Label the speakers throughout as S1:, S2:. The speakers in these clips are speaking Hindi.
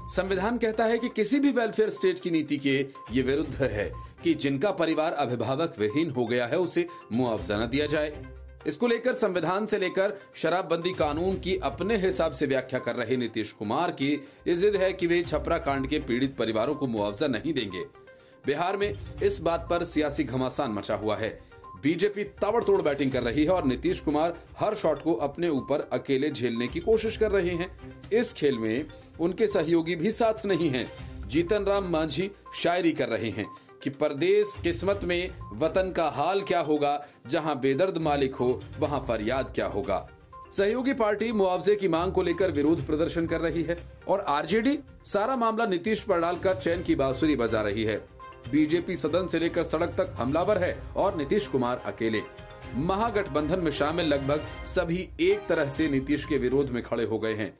S1: संविधान कहता है कि किसी भी वेलफेयर स्टेट की नीति के ये विरुद्ध है कि जिनका परिवार अभिभावक विहीन हो गया है उसे मुआवजा न दिया जाए। इसको लेकर संविधान से लेकर शराबबंदी कानून की अपने हिसाब से व्याख्या कर रहे नीतीश कुमार की ये जिद है कि वे छपरा कांड के पीड़ित परिवारों को मुआवजा नहीं देंगे। बिहार में इस बात पर सियासी घमासान मचा हुआ है। बीजेपी ताबड़तोड़ बैटिंग कर रही है और नीतीश कुमार हर शॉट को अपने ऊपर अकेले झेलने की कोशिश कर रहे हैं। इस खेल में उनके सहयोगी भी साथ नहीं हैं। जीतन राम मांझी शायरी कर रहे हैं कि परदेश किस्मत में वतन का हाल क्या होगा, जहां बेदर्द मालिक हो वहां फरियाद क्या होगा। सहयोगी पार्टी मुआवजे की मांग को लेकर विरोध प्रदर्शन कर रही है और आरजेडी सारा मामला नीतीश पर डालकर चैन की बांसुरी बजा रही है। बीजेपी सदन से लेकर सड़क तक हमलावर है और नीतीश कुमार अकेले। महागठबंधन में शामिल लगभग सभी एक तरह से नीतीश के विरोध में खड़े हो गए हैं।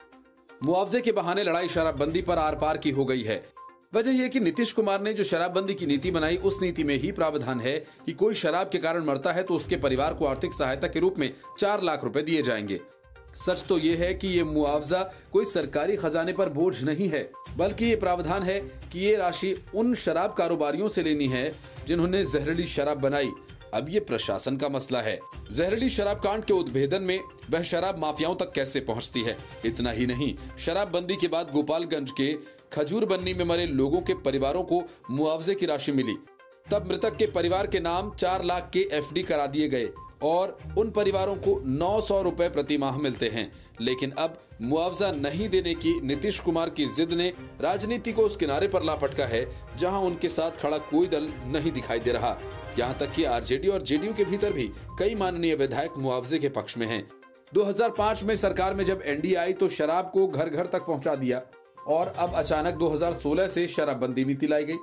S1: मुआवजे के बहाने लड़ाई शराबबंदी पर आर पार की हो गई है। वजह यह कि नीतीश कुमार ने जो शराबबंदी की नीति बनाई उस नीति में ही प्रावधान है कि कोई शराब के कारण मरता है तो उसके परिवार को आर्थिक सहायता के रूप में 4 लाख रुपए दिए जाएंगे। सच तो ये है कि ये मुआवजा कोई सरकारी खजाने पर बोझ नहीं है, बल्कि ये प्रावधान है कि ये राशि उन शराब कारोबारियों से लेनी है जिन्होंने जहरीली शराब बनाई। अब ये प्रशासन का मसला है। जहरीली शराब कांड के उद्भेदन में वह शराब माफियाओं तक कैसे पहुंचती है। इतना ही नहीं, शराबबंदी के बाद गोपालगंज के खजूर बन्नी में मरे लोगों के परिवारों को मुआवजे की राशि मिली। तब मृतक के परिवार के नाम 4 लाख के एफडी करा दिए गए और उन परिवारों को 900 रुपए प्रति माह मिलते हैं। लेकिन अब मुआवजा नहीं देने की नीतीश कुमार की जिद ने राजनीति को उस किनारे पर ला पटका है जहां उनके साथ खड़ा कोई दल नहीं दिखाई दे रहा। यहां तक कि आरजेडी और जेडीयू के भीतर भी कई माननीय विधायक मुआवजे के पक्ष में हैं। 2005 में सरकार में जब एनडीए आई तो शराब को घर घर तक पहुंचा दिया और अब अचानक 2016 से शराबबंदी नीति लाई गई।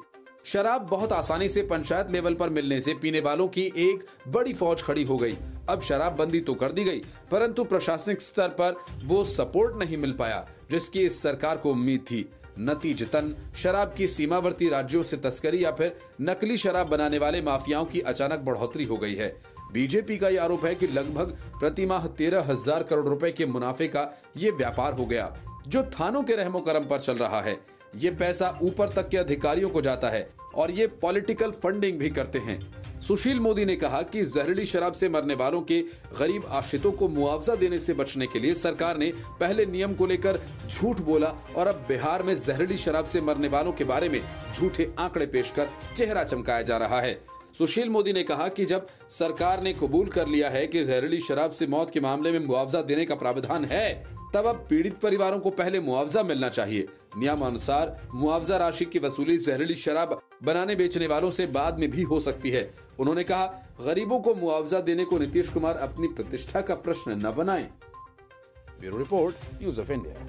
S1: शराब बहुत आसानी से पंचायत लेवल पर मिलने से पीने वालों की एक बड़ी फौज खड़ी हो गई। अब शराबबंदी तो कर दी गई, परंतु प्रशासनिक स्तर पर वो सपोर्ट नहीं मिल पाया जिसकी इस सरकार को उम्मीद थी। नतीजतन शराब की सीमावर्ती राज्यों से तस्करी या फिर नकली शराब बनाने वाले माफियाओं की अचानक बढ़ोतरी हो गई है। बीजेपी का यह आरोप है कि लगभग प्रति माह 13,000 करोड़ रुपए के मुनाफे का ये व्यापार हो गया जो थानों के रहमो करम पर चल रहा है। ये पैसा ऊपर तक के अधिकारियों को जाता है और ये पॉलिटिकल फंडिंग भी करते हैं। सुशील मोदी ने कहा कि जहरीली शराब से मरने वालों के गरीब आश्रितों को मुआवजा देने से बचने के लिए सरकार ने पहले नियम को लेकर झूठ बोला और अब बिहार में जहरीली शराब से मरने वालों के बारे में झूठे आंकड़े पेश कर चेहरा चमकाया जा रहा है। सुशील मोदी ने कहा कि जब सरकार ने कबूल कर लिया है कि जहरीली शराब से मौत के मामले में मुआवजा देने का प्रावधान है, तब अब पीड़ित परिवारों को पहले मुआवजा मिलना चाहिए। नियमानुसार मुआवजा राशि की वसूली जहरीली शराब बनाने बेचने वालों से बाद में भी हो सकती है। उन्होंने कहा, गरीबों को मुआवजा देने को नीतीश कुमार अपनी प्रतिष्ठा का प्रश्न न बनाएं। Bureau report, news of India.